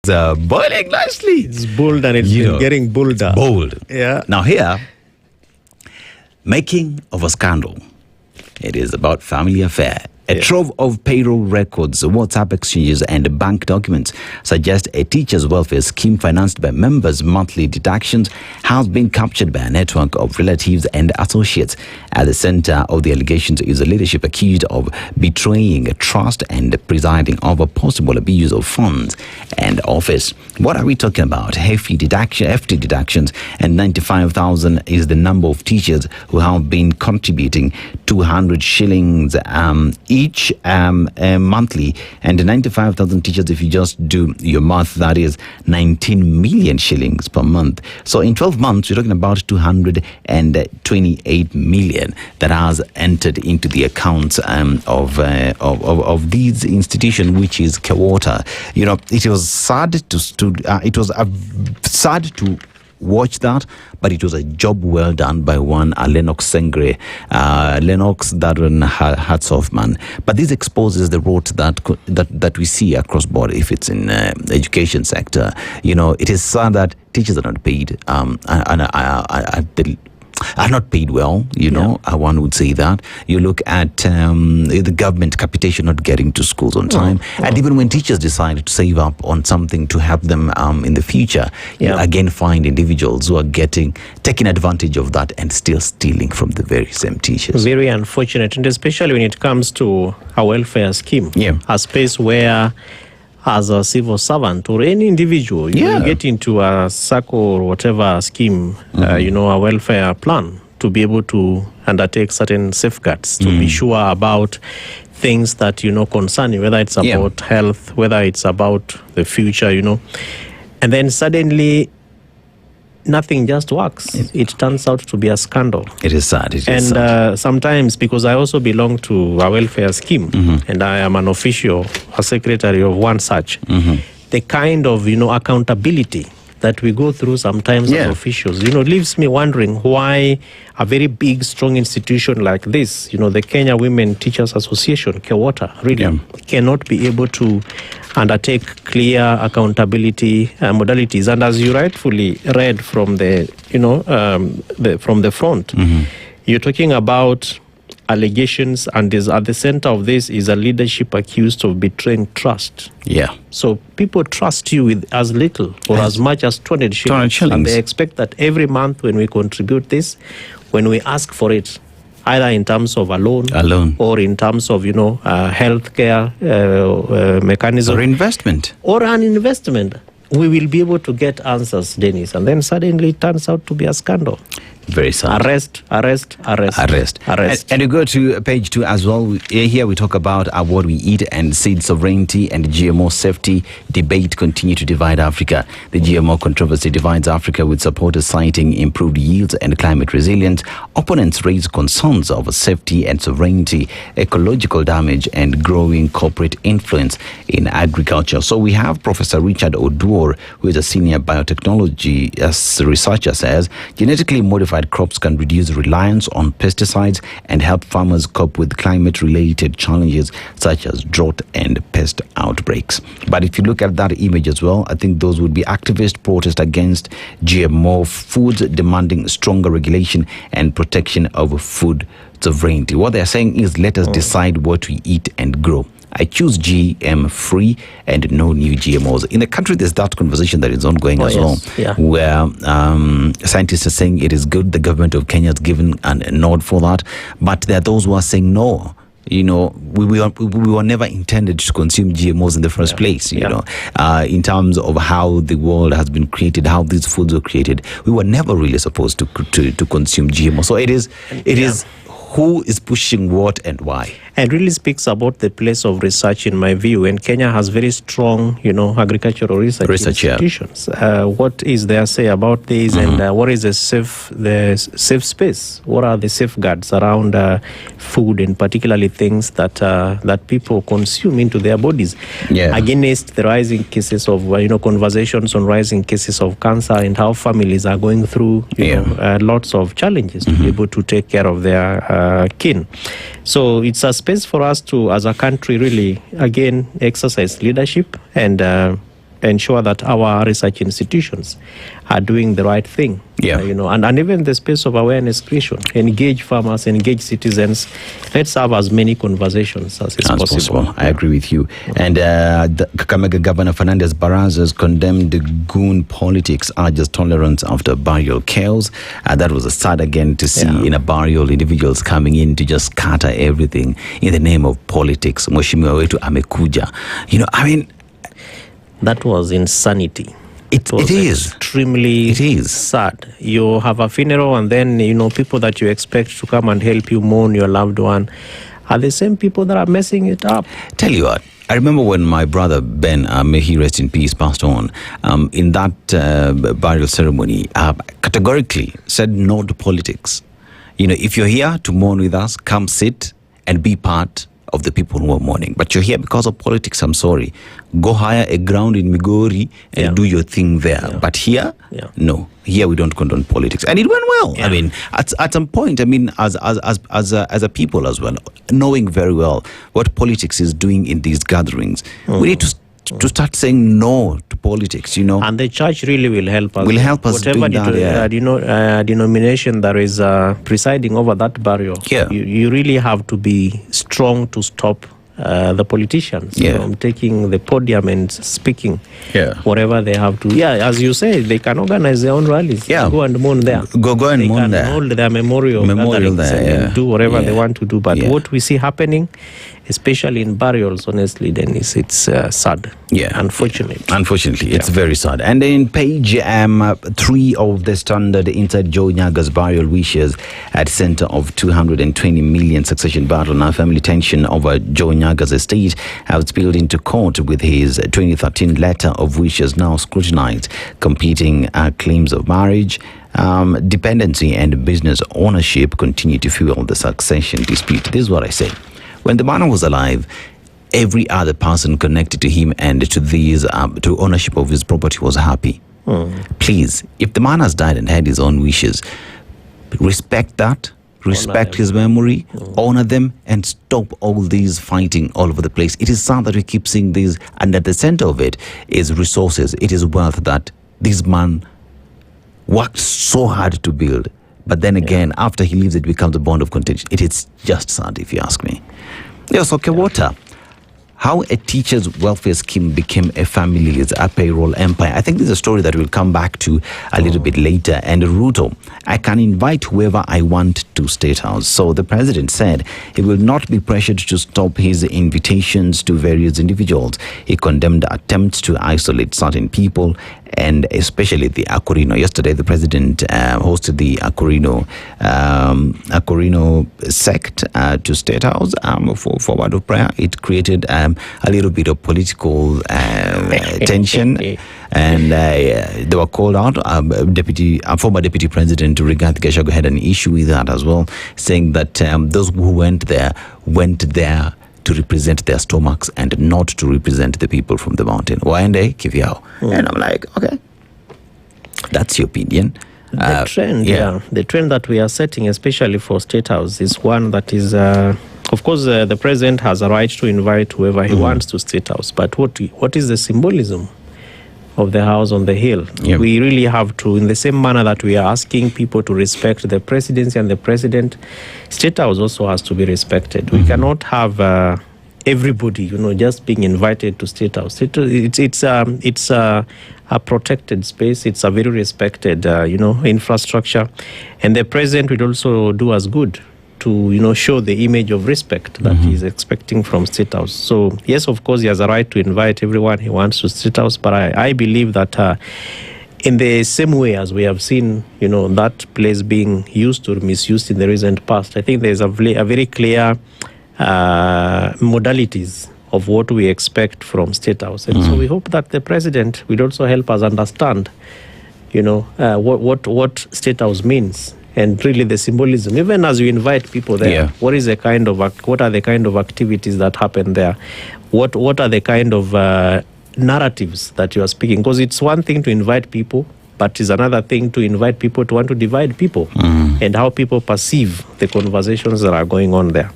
boiling nicely. It's bold and it's getting bolder. Bold. Yeah. Now here, making of a scandal. It is about family affair. A trove of payroll records, WhatsApp exchanges, and bank documents suggest a teachers' welfare scheme financed by members' monthly deductions has been captured by a network of relatives and associates. At the center of the allegations is a leadership accused of betraying trust and presiding over possible abuse of funds and office. What are we talking about? Hefty deductions, and 95,000 is the number of teachers who have been contributing 200 shillings each monthly, and 95,000 teachers, if you just do your math, that is 19 million shillings per month. So in 12 months, we're talking about 228 million that has entered into the accounts of these institutions, which is Kewota. You know, it was sad to watch that, but it was a job well done by one Lennox Sengre. Lennox, that one, hats off, man. But this exposes the rot that we see across board. If it's in the education sector, you know, it is sad that teachers are not paid. Are not paid well, you know, one would say that. You look at the government capitation not getting to schools on time. And even when teachers decide to save up on something to help them in the future, you again find individuals who are taking advantage of that and still stealing from the very same teachers. Very unfortunate, and especially when it comes to a welfare scheme, a space where, as a civil servant or any individual, you get into a circle or whatever scheme, a welfare plan, to be able to undertake certain safeguards, to be sure about things that, concern you, whether it's about health, whether it's about the future, and then suddenly nothing just works. It turns out to be a scandal. It is sad. Sometimes, because I also belong to a welfare scheme, and I am an official, a secretary of one such, the kind of, accountability that we go through sometimes as officials, leaves me wondering why a very big, strong institution like this, the Kenya Women Teachers Association, Kewota, really cannot be able to undertake clear accountability modalities. And as you rightfully read from the, from the front, you're talking about allegations, and at the center of this is a leadership accused of betraying trust. So people trust you with as little or as much as 200 shillings. And they expect that every month when we contribute this, when we ask for it, either in terms of a loan or in terms of, healthcare mechanism. Or investment. Or an investment, we will be able to get answers, Dennis. And then suddenly it turns out to be a scandal. Very sad. Arrest. And we go to page 2 as well. Here we talk about what we eat, and seed sovereignty and GMO safety debate continue to divide Africa. The GMO controversy divides Africa, with supporters citing improved yields and climate resilience. Opponents raise concerns over safety and sovereignty, ecological damage, and growing corporate influence in agriculture. So we have Professor Richard Oduor, who is a senior biotechnology researcher, says genetically modified crops can reduce reliance on pesticides and help farmers cope with climate-related challenges such as drought and pest outbreaks. But if you look at that image as well, I think those would be activist protests against GMO foods, demanding stronger regulation and protection of food sovereignty. What they're saying is, let us decide what we eat and grow. I choose GM-free and no new GMOs. In the country, there's that conversation that is ongoing as well, where scientists are saying it is good. The government of Kenya has given a nod for that. But there are those who are saying no. We were never intended to consume GMOs in the first place, you know, in terms of how the world has been created, how these foods were created. We were never really supposed to consume GMOs. So it is who is pushing what and why. And really speaks about the place of research, in my view. And Kenya has very strong, agricultural research institutions. What is their say about this, and what is the safe space? What are the safeguards around food, and particularly things that people consume into their bodies, against the rising cases of conversations on rising cases of cancer, and how families are going through lots of challenges to be able to take care of their kin. So it's a space for us to, as a country, really, again, exercise leadership and ensure that our research institutions are doing the right thing. And even the space of awareness creation, engage farmers, engage citizens. Let's have as many conversations as is possible. I agree with you. And the Kakamega Governor Fernandez Barras has condemned the goon politics, urges tolerance after burial chaos. That was a sad again to see in a burial individuals coming in to just scatter everything in the name of politics. Mheshimiwa wetu amekuja. That was insanity. It is extremely sad. You have a funeral and then, people that you expect to come and help you mourn your loved one are the same people that are messing it up. Tell you what, I remember when my brother Ben, may he rest in peace, passed on, in that burial ceremony, categorically said no to politics. If you're here to mourn with us, come sit and be part of the people who are mourning. But you're here because of politics, I'm sorry. Go hire a ground in Migori and do your thing there. But here, no. Here we don't condone politics. And it went well. At some point, as a people as well, knowing very well what politics is doing in these gatherings, we need to start saying no to politics, And the church really will help us. Whatever denomination that is presiding over that burial. You really have to be strong to stop the politicians from taking the podium and speaking whatever they have to. As you say, they can organize their own rallies. Go and mourn there. Go and mourn there. They can hold their memorial there. And do whatever they want to do. But what we see happening, especially in burials, honestly, Dennis, it's sad. Unfortunately, it's very sad. And in page 3 of the Standard, inside Joe Nyaga's burial wishes at center of 220 million succession battle. Now, family tension over Joe Nyaga's estate have spilled into court with his 2013 letter of wishes now scrutinized, competing claims of marriage, dependency and business ownership continue to fuel the succession dispute. This is what I say. When the man was alive, every other person connected to him and to these to ownership of his property was happy. Please, if the man has died and had his own wishes, respect that, respect his memory, honor them, and stop all these fighting all over the place. It is sad that we keep seeing these, and at the center of it is resources. It is wealth that this man worked so hard to build. But then again, after he leaves, it becomes a bond of contention. It is just sad, if you ask me. Yes, okay, water. How a teacher's welfare scheme became a family's payroll empire. I think this is a story that we'll come back to a little bit later. And Ruto, I can invite whoever I want to State House. So the president said he will not be pressured to stop his invitations to various individuals. He condemned attempts to isolate certain people, and especially the Akorino. Yesterday, the president hosted the Akorino sect to State House for word of prayer. It created a little bit of political tension, and they were called out. Former Deputy President Rigathi Gachagua had an issue with that as well, saying that those who went there to represent their stomachs and not to represent the people from the mountain. Waende kivyao. And I'm like, okay, that's your opinion. The trend that we are setting, especially for State House, is one that is, of course, the president has a right to invite whoever he wants to State House. But what is the symbolism of the house on the hill? We really have to, in the same manner that we are asking people to respect the presidency and the president, State House also has to be respected. We cannot have everybody, just being invited to State House. It's a protected space. It's a very respected, infrastructure, and the president would also do us good to, show the image of respect that he's expecting from State House. So, yes, of course, he has a right to invite everyone he wants to State House, but I believe that in the same way as we have seen, that place being used or misused in the recent past, I think there's a very clear modalities of what we expect from State House. And so we hope that the president will also help us understand, what State House means. And really the symbolism, even as you invite people there, what are the kind of activities that happen there? What are the kind of narratives that you are speaking? Because it's one thing to invite people, but it's another thing to invite people to want to divide people and how people perceive the conversations that are going on there.